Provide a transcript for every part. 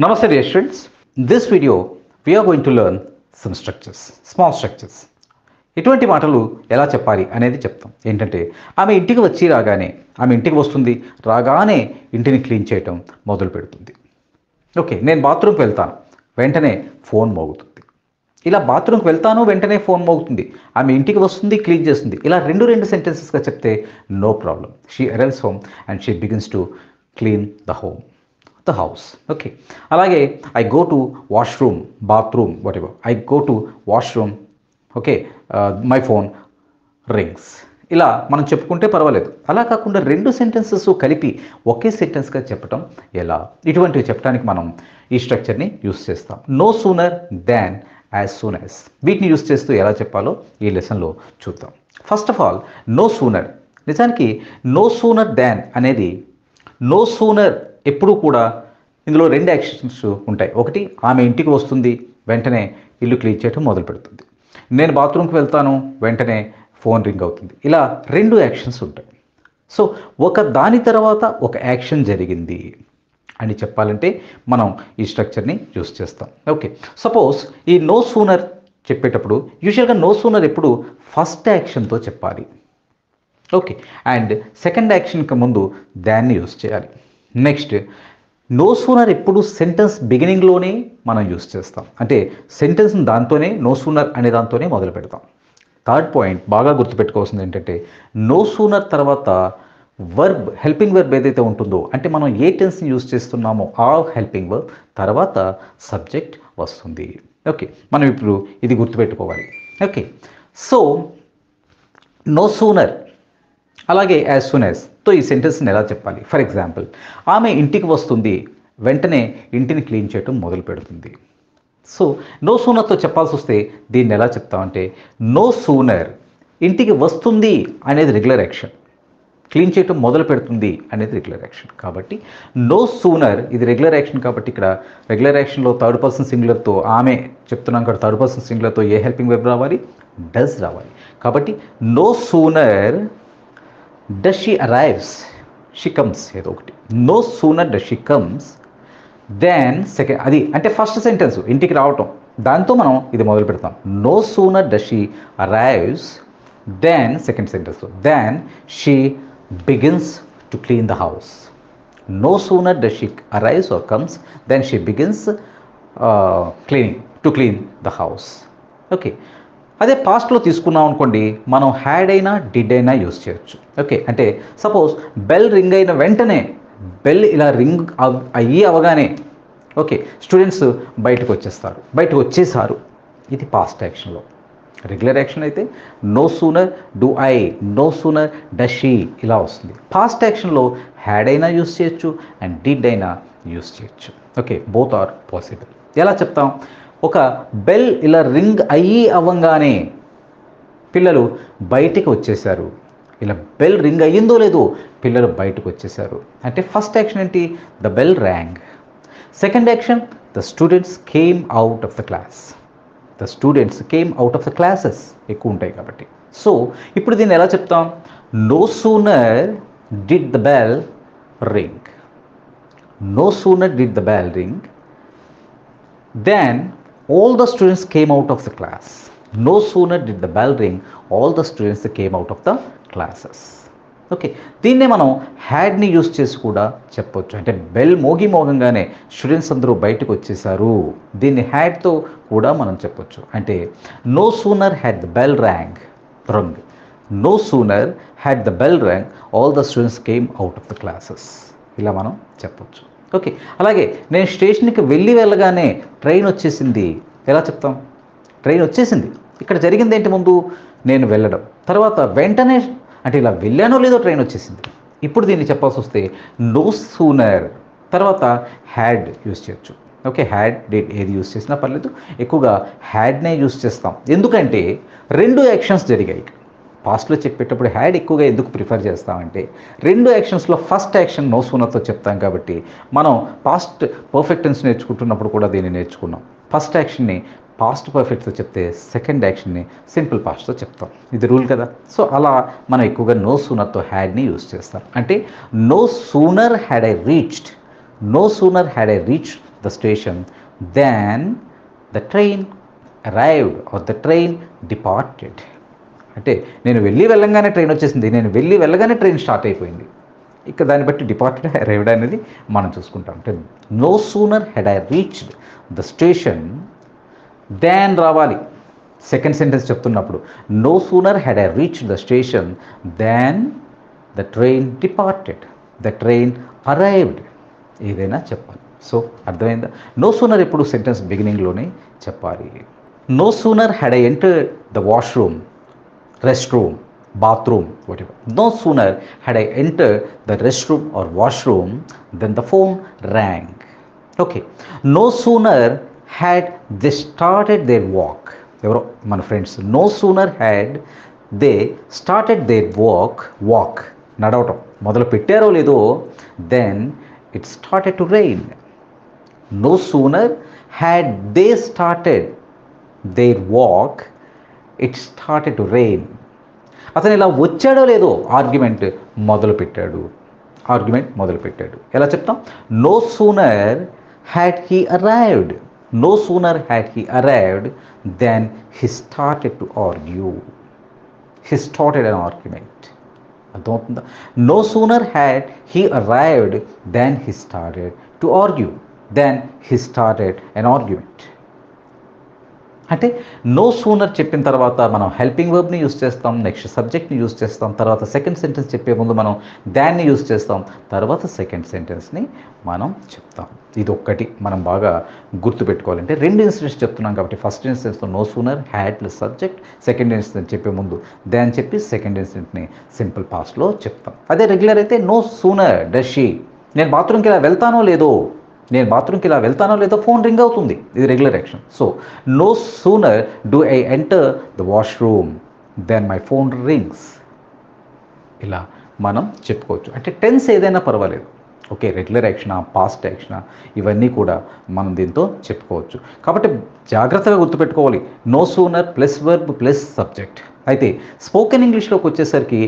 Namaste dear students. In this video we are going to learn some structures, small structures. ఇటువంటి మాటలు ఎలా చెప్పాలి అనేది చెప్తాం. ఏంటంటే ఆమె ఇంటికి వచ్చి రాగానే, ఆమె ఇంటికి వస్తుంది, రాగానే ఇంటిని క్లీన్ చేయటం మొదలు పెడుతుంది. ఓకే, నేను బాత్రూమ్కి వెళ్తాను, వెంటనే ఫోన్ మోగుతుంది. ఇలా బాత్రూమ్కి వెళ్తాను, వెంటనే ఫోన్ మోగుతుంది. ఆమె ఇంటికి వస్తుంది, క్లీన్ చేస్తుంది. ఇలా రెండు సెంటెన్సెస్గా చెప్తే no problem. She arrives home and she begins to clean the house. Okay, అలాగే I go to washroom, bathroom, whatever, I go to washroom. Okay, my phone rings. ఇలా మనం చెప్పుకుంటే పర్వాలేదు. అలా కాకుండా రెండు సెంటెన్సెస్ కలిపి ఒకే సెంటెన్స్గా చెప్పటం ఎలా, ఇటువంటివి చెప్పడానికి మనం ఈ స్ట్రక్చర్ని యూస్ చేస్తాం. No sooner than, as soon as. వీటిని యూస్ చేస్తూ ఎలా చెప్పాలో ఈ లెసన్లో చూద్దాం. First of all no sooner. నిజానికి నో సూనర్ దాన్ అనేది, నో సూనర్ ఎప్పుడూ కూడా ఇందులో రెండు యాక్షన్స్ ఉంటాయి. ఒకటి, ఆమె ఇంటికి వస్తుంది, వెంటనే ఇల్లు క్లీన్ చేయడం మొదలు పెడుతుంది. నేను బాత్రూమ్కి వెళ్తాను, వెంటనే ఫోన్ రింగ్ అవుతుంది. ఇలా రెండు యాక్షన్స్ ఉంటాయి. సో ఒక దాని తర్వాత ఒక యాక్షన్ జరిగింది అని చెప్పాలంటే మనం ఈ స్ట్రక్చర్ని యూస్ చేస్తాం. ఓకే, సపోజ్ ఈ నో సూనర్ చెప్పేటప్పుడు యూజువల్గా నో సూనర్ ఎప్పుడు ఫస్ట్ యాక్షన్తో చెప్పాలి. ఓకే, అండ్ సెకండ్ యాక్షన్కి ముందు దాన్ని యూస్ చేయాలి. నెక్స్ట్, నో సూనర్ ఎప్పుడు సెంటెన్స్ బిగినింగ్లోనే మనం యూస్ చేస్తాం. అంటే సెంటెన్స్ని దాంతోనే, నో సూనర్ అనే దాంతోనే మొదలు పెడతాం. థర్డ్ పాయింట్ బాగా గుర్తుపెట్టుకోవాల్సింది ఏంటంటే, నో సూనర్ తర్వాత వర్బ్, హెల్పింగ్ వర్బ్ ఏదైతే ఉంటుందో, అంటే మనం ఏ టెన్స్ని యూస్ చేస్తున్నామో ఆ హెల్పింగ్ వర్బ్ తర్వాత సబ్జెక్ట్ వస్తుంది. ఓకే, మనం ఇప్పుడు ఇది గుర్తుపెట్టుకోవాలి. ఓకే, సో నో సూనర్ అలాగే యాజ్ సూన్ యాజ్ తో ఈ సెంటెన్స్ని ఎలా చెప్పాలి? ఫర్ ఎగ్జాంపుల్, ఆమె ఇంటికి వస్తుంది, వెంటనే ఇంటిని క్లీన్ చేయటం మొదలు పెడుతుంది. సో నో సూనర్తో చెప్పాల్సి వస్తే దీన్ని ఎలా చెప్తామంటే, నో సూనర్ ఇంటికి వస్తుంది అనేది రెగ్యులర్ యాక్షన్, క్లీన్ చేయటం మొదలు పెడుతుంది అనేది రెగ్యులర్ యాక్షన్. కాబట్టి నో సూనర్ ఇది రెగ్యులర్ యాక్షన్. కాబట్టి ఇక్కడ రెగ్యులర్ యాక్షన్లో థర్డ్ పర్సన్ సింగులర్తో, ఆమె చెప్తున్నాం కదా, థర్డ్ పర్సన్ సింగులర్తో ఏ హెల్పింగ్ వెర్బ్ రావాలి? డస్ రావాలి. కాబట్టి no sooner does she arrives, she comes, ఏదో ఒకటి. No sooner does she comes then second, అది అంటే ఫస్ట్ సెంటెన్స్ ఇంటికి రావటం, దాంతో మనం ఇది మొదలు పెడతాం. No sooner does she arrives then second sentence, then she begins to clean the house. No sooner does she arrives or comes then she begins clean the house. Okay, అదే పాస్ట్లో తీసుకున్నాం అనుకోండి, మనం హ్యాడ్ అయినా డిడ్ అయినా use చేయొచ్చు. Okay, అంటే suppose bell ring అయిన వెంటనే, బెల్ ఇలా రింగ్ అవగానే ఓకే స్టూడెంట్స్ బయటకు వచ్చేసారు. ఇది పాస్ట్ యాక్షన్లో. రెగ్యులర్ యాక్షన్ అయితే no sooner do I, no sooner does she ఇలా వస్తుంది. పాస్ట్ యాక్షన్లో హ్యాడ్ అయినా యూస్ చేయొచ్చు అండ్ డిడ్ అయినా యూస్ చేయొచ్చు. Okay, both are possible. ఎలా చెప్తాం? ఒక బెల్ ఇలా రింగ్ అవ్వంగానే పిల్లలు బయటికి వచ్చేసారు. ఇలా బెల్ రింగ్ అయ్యిందో లేదో పిల్లలు బయటకు వచ్చేసారు. అంటే ఫస్ట్ యాక్షన్ ఏంటి? The bell rang. Second action, the students came out of the class. The students came out of the classes ఎక్కువ ఉంటాయి కాబట్టి. సో ఇప్పుడు దీన్ని ఎలా చెప్తాం? No sooner did the bell ring, no sooner did the bell ring then all the students came out of the class. No sooner did the bell ring, all the students came out of the classes. Okay, దీన్నే మనం హ్యాడ్ని use చేసి కూడా చెప్పొచ్చు. అంటే bell మోగంగానే students అందరూ బయటకు వచ్చేసారు. దీన్ని హ్యాడ్తో కూడా మనం చెప్పొచ్చు. అంటే no sooner had the bell rang, no sooner had the bell rang, all the students came out of the classes ఇలా మనం చెప్పొచ్చు. ఓకే, అలాగే నేను స్టేషన్కి వెళ్ళగానే ట్రైన్ వచ్చేసింది. ఎలా చెప్తాం? ట్రైన్ వచ్చేసింది. ఇక్కడ జరిగింది ఏంటి? ముందు నేను వెళ్ళడం, తర్వాత వెంటనే, అంటే ఇలా వెళ్ళానో లేదో ట్రైన్ వచ్చేసింది. ఇప్పుడు దీన్ని చెప్పాల్సి వస్తే నో సూనర్ తర్వాత హ్యాడ్ యూస్ చేయొచ్చు. ఓకే, హ్యాడ్ డిడ్ ఏది యూస్ చేసినా పర్లేదు, ఎక్కువగా హ్యాడ్నే యూస్ చేస్తాం. ఎందుకంటే రెండు యాక్షన్స్ జరిగాయి. పాస్ట్లో చెప్పేటప్పుడు హ్యాడ్ ఎక్కువగా ఎందుకు ప్రిఫర్ చేస్తామంటే, రెండు యాక్షన్స్లో ఫస్ట్ యాక్షన్ నో సూనర్తో చెప్తాం కాబట్టి. మనం పాస్ట్ పర్ఫెక్ట్ టెన్స్ నేర్చుకుంటున్నప్పుడు కూడా దీన్ని నేర్చుకున్నాం. ఫస్ట్ యాక్షన్ని పాస్ట్ పర్ఫెక్ట్తో చెప్తే సెకండ్ యాక్షన్ని సింపుల్ పాస్ట్తో చెప్తాం. ఇది రూల్ కదా. సో అలా మనం ఎక్కువగా నో సూనర్తో హ్యాడ్ని యూస్ చేస్తాం. అంటే no sooner had I reached the station then the train arrived or the train departed. అంటే నేను వెళ్ళగానే ట్రైన్ వచ్చేసింది, నేను వెళ్ళగానే ట్రైన్ స్టార్ట్ అయిపోయింది. ఇక దాన్ని బట్టి డిపార్టెడ్ అరైవ్డ్ అనేది మనం చూసుకుంటాం. అంటే no sooner had I reached the station then రావాలి సెకండ్ సెంటెన్స్ చెప్తున్నప్పుడు. No sooner had I reached the station then the train departed, the train arrived, ఏదైనా చెప్పాలి. సో అర్థమైందా? నో సూనర్ ఎప్పుడు సెంటెన్స్ బిగినింగ్లోనే చెప్పాలి. No sooner had I entered the washroom, restroom, bathroom, whatever. No sooner had I entered the restroom or washroom than the phone rang. Okay. No sooner had they started their walk. ఎవరో మన friends. No sooner had they started their walk, నడవటం మొదలు పెట్టారో లేదో, then it started to rain. No sooner had they started their walk, it started to rain. అతను ఇలా వచ్చాడో లేదో ఆర్గ్యుమెంట్ మొదలుపెట్టాడు. ఎలా చెప్తాం? No sooner had he arrived, no sooner had he arrived then he started to argue, he started an argument. అర్థమవుతుందా? No sooner had he arrived then he started to argue, then he started an argument. అంటే no sooner చెప్పిన తర్వాత మనం helping వర్బ్ని use చేస్తాం, next సబ్జెక్ట్ని use చేస్తాం, తర్వాత సెకండ్ సెంటెన్స్ చెప్పే ముందు మనం దాన్ని యూజ్ చేస్తాం, తర్వాత సెకండ్ సెంటెన్స్ని మనం చెప్తాం. ఇది ఒక్కటి మనం బాగా గుర్తుపెట్టుకోవాలంటే రెండు ఇన్సిడెంట్స్ చెప్తున్నాం కాబట్టి ఫస్ట్ ఇన్సిడెంట్స్లో no sooner had plus subject, second incident చెప్పే ముందు దాన్ని చెప్పి సెకండ్ ఇన్సిడెంట్ని సింపుల్ పాస్ట్లో చెప్తాం. అదే రెగ్యులర్ అయితే నో సూనర్ డస్ షీ, నేను బాత్రూమ్కి ఇలా వెళ్తానో లేదో ఫోన్ రింగ్ అవుతుంది. ఇది regular action. So no sooner do I enter the washroom then my phone rings. ఇలా మనం చెప్పుకోవచ్చు. అంటే టెన్స్ ఏదైనా పర్వాలేదు. ఓకే, రెగ్యులర్ యాక్షనా, పాస్ట్ యాక్షనా, ఇవన్నీ కూడా మనం దీంతో చెప్పుకోవచ్చు. కాబట్టి జాగ్రత్తగా గుర్తుపెట్టుకోవాలి. No sooner plus verb plus subject. అయితే స్పోకెన్ ఇంగ్లీష్లోకి వచ్చేసరికి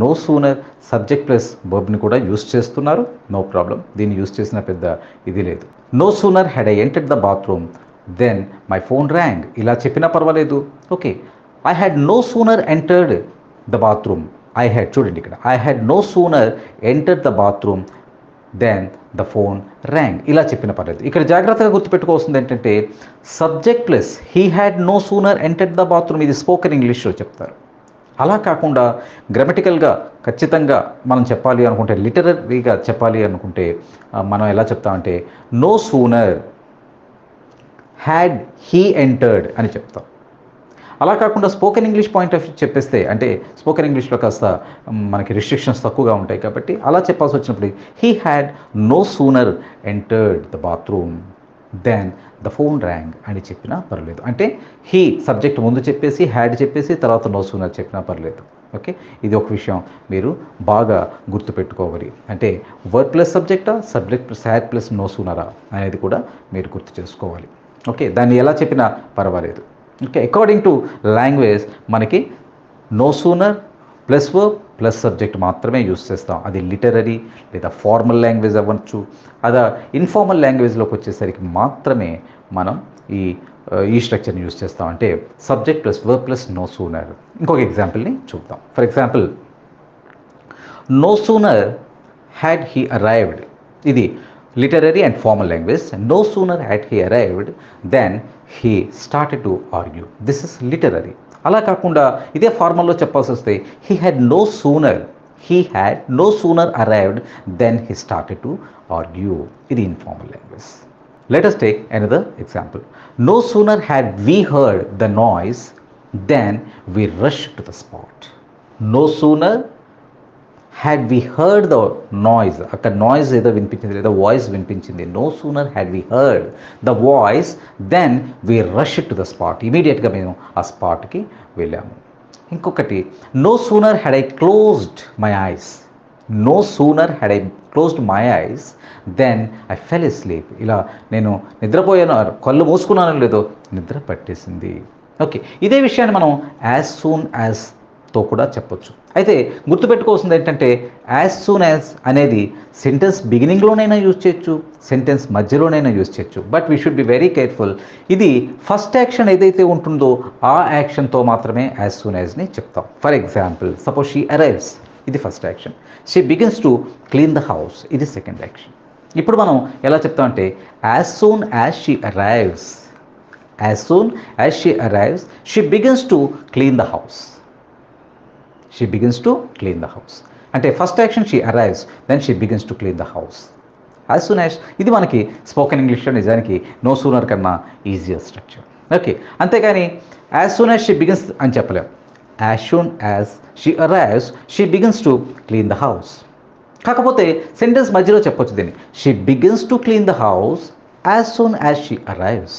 నో సూనర్ సబ్జెక్ట్ ప్లస్ వర్బ్ని కూడా యూస్ చేస్తున్నారు. నో ప్రాబ్లం, దీన్ని యూస్ చేసిన పెద్ద ఇది లేదు. No sooner had I entered the bathroom then my phone rang, ఇలా చెప్పినా పర్వాలేదు. Okay, I had no sooner entered the bathroom, చూడండి ఇక్కడ, I had no sooner entered the bathroom then the phone rang, ఇలా చెప్పిన పర్లేదు. ఇక్కడ జాగ్రత్తగా గుర్తుపెట్టుకోవాల్సింది ఏంటంటే subject plus he had no sooner entered the bathroom, ఇది స్పోకెన్ ఇంగ్లీష్లో చెప్తారు. అలా కాకుండా గ్రామటికల్గా ఖచ్చితంగా మనం చెప్పాలి అనుకుంటే, లిటరరీగా చెప్పాలి అనుకుంటే మనం ఎలా చెప్తామంటే no sooner had he entered అని చెప్తాం. అలా కాకుండా spoken English point of view చెప్పేస్తే, అంటే స్పోకెన్ ఇంగ్లీష్లో కాస్త మనకి రిస్ట్రిక్షన్స్ తక్కువగా ఉంటాయి కాబట్టి అలా చెప్పాల్సి వచ్చినప్పుడు he had no sooner entered the bathroom then the phone rang అని చెప్పినా పర్లేదు. అంటే హీ సబ్జెక్ట్ ముందు చెప్పేసి హ్యాడ్ చెప్పేసి తర్వాత నో సూనర్ చెప్పినా పర్లేదు. ఓకే, ఇది ఒక విషయం మీరు బాగా గుర్తుపెట్టుకోవాలి. అంటే వర్డ్ ప్లస్ సబ్జెక్టా, subject plus had plus no సూనరా అనేది కూడా మీరు గుర్తు చేసుకోవాలి. ఓకే, దాన్ని ఎలా చెప్పినా పర్వాలేదు. ఓకే, అకార్డింగ్ టు లాంగ్వేజ్ మనకి no sooner plus verb plus subject మాత్రమే యూస్ చేస్తాం. అది లిటరరీ లేదా ఫార్మల్ లాంగ్వేజ్ అవ్వచ్చు. అదా ఇన్ఫార్మల్ లాంగ్వేజ్లోకి వచ్చేసరికి మాత్రమే మనం ఈ స్ట్రక్చర్ని యూస్ చేస్తాం. అంటే subject plus verb plus no sooner. ఇంకొక ఎగ్జాంపుల్ని చూద్దాం. For example, no sooner had he arrived, ఇది literary and formal language. No sooner had he arrived than he started to argue. This is literary. అలా కాకుండా ఇదే ఫార్మల్లో చెప్పాల్సి వస్తే he had no sooner arrived than he started to argue. ఇది informal language. Let us take another example. No sooner had we heard the noise than we rushed to the spot. No sooner had we heard the noise, అక్కడ noise ఏదో వినిపించింది లేదా voice వినిపించింది. No sooner had we heard the voice then we rush to the spot, ఇమీడియట్గా మేము ఆ స్పాట్కి వెళ్ళాము. ఇంకొకటి, no sooner had I closed my eyes, no sooner had I closed my eyes then I fell asleep, ఇలా నేను నిద్రపోయాను, కళ్ళు మూసుకున్నానో లేదో నిద్ర పట్టేసింది. ఓకే, ఇదే విషయాన్ని మనం యాజ్ సూన్ యాజ్ తో కూడా చెప్పొచ్చు. అయితే గుర్తుపెట్టుకోవాల్సింది ఏంటంటే యాజ్ సూన్ యాజ్ అనేది సెంటెన్స్ బిగినింగ్లోనైనా యూజ్ చేయొచ్చు, సెంటెన్స్ మధ్యలోనైనా యూజ్ చేయొచ్చు. But we should be very careful. ఇది ఫస్ట్ యాక్షన్ ఏదైతే ఉంటుందో ఆ యాక్షన్తో మాత్రమే యాజ్ సూన్ యాజ్ని చెప్తాం. For example, suppose she arrives, ఇది first action. She begins to clean the house, ఇది సెకండ్ యాక్షన్. ఇప్పుడు మనం ఎలా చెప్తామంటే as soon as she arrives, as soon as she arrives she begins to clean the house. She begins to clean the house అంటే first action she arrives, then she begins to clean the house. As soon as ఇది మనకి spoken ఇంగ్లీష్లో నిజానికి no sooner కన్నా easier structure. Okay, అంతేగాని as soon as she begins అని చెప్పలేం. As soon as she arrives she begins to clean the house. కాకపోతే sentence మధ్యలో చెప్పొచ్చు దీన్ని, she begins to clean the house as soon as she arrives.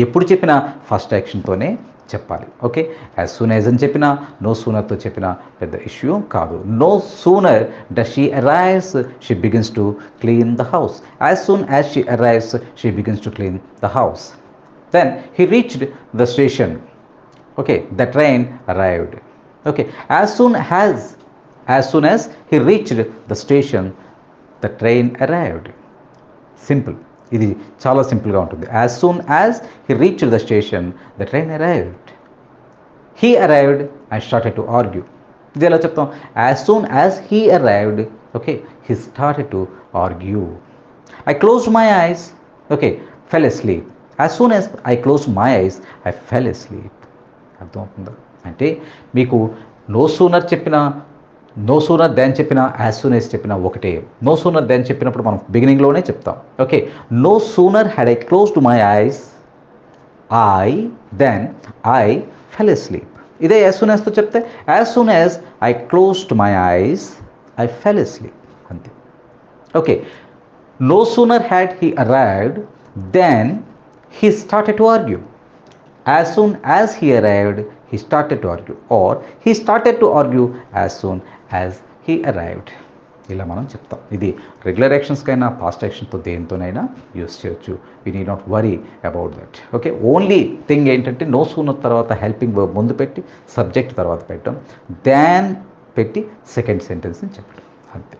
ఎప్పుడు చెప్పినా first యాక్షన్తోనే చెప్పాలి. ఓకే, యాజ్ సూన్ యాజ్ అని చెప్పినా నో సూనర్తో చెప్పినా పెద్ద ఇష్యూ కాదు. No sooner does she arrives she begins to clean the house. As soon as she arrives she begins to clean the house. Then he reached the station. Okay, the train arrived. Okay, as soon as he reached the station, the train arrived. Simple, ఇది చాలా సింపుల్గా ఉంటుంది. యాజ్ soon as he reached the station, the train arrived. He arrived and started to argue. ఇది ఎలా చెప్తాం? As soon as he arrived, okay, he started to argue. I closed my eyes, okay, fell asleep. As soon as I closed my eyes, I fell asleep. అర్థమవుతుందా? అంటే మీకు no sooner చెప్పినా, no sooner then చెప్పినా, as soon as చెప్పినా ఒకటే. No sooner then చెప్పినప్పుడు మనం బిగినింగ్లోనే చెప్తాం. Okay, no sooner had I closed my eyes then I fell asleep. ఇదే యాజ్ సూన్ యాజ్తో చెప్తే as soon as I closed my eyes I fell asleep, అంతే. Okay, no sooner had he arrived then he started to argue. As soon as he arrived, he started to argue, or he started to argue as soon as he arrived. ఇలా మనం చెప్తాం. ఇది regular యాక్షన్స్కైనా past యాక్షన్తో దేనితోనైనా use చేయొచ్చు. We need not worry about that. Okay, only thing ఏంటంటే no sooner తర్వాత helping verb ముందు పెట్టి subject తర్వాత పెట్టడం, దాన్ పెట్టి సెకండ్ సెంటెన్స్ని చెప్పడం, అంతే.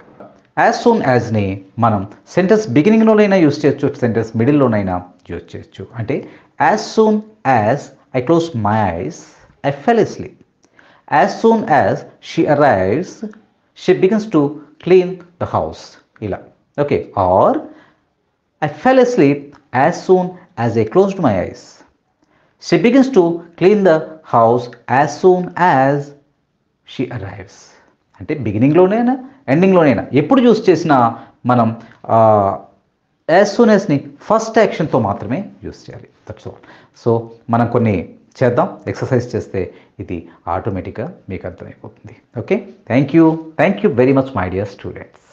యాజ్ సూన్ యాజ్ని మనం సెంటెన్స్ బిగినింగ్లోనైనా యూస్ చేయొచ్చు, సెంటెన్స్ మిడిల్లోనైనా యూజ్ చేయొచ్చు. అంటే as soon as I closed my eyes, I fell asleep. As soon as she arrives, she begins to clean the house. Ila. Okay. Or I fell asleep as soon as I closed my eyes. She begins to clean the house as soon as she arrives. అంటే బిగినింగ్లోనైనా ఎండింగ్లోనైనా ఎప్పుడు use చేసినా మనం as soon యాజ్ని first యాక్షన్తో మాత్రమే use చేయాలి. That's all. So మనం కొన్ని చేద్దాం, exercise చేస్తే ఇది ఆటోమేటిక్గా మీకు అర్థమైపోతుంది. Okay, thank you very much my dear students.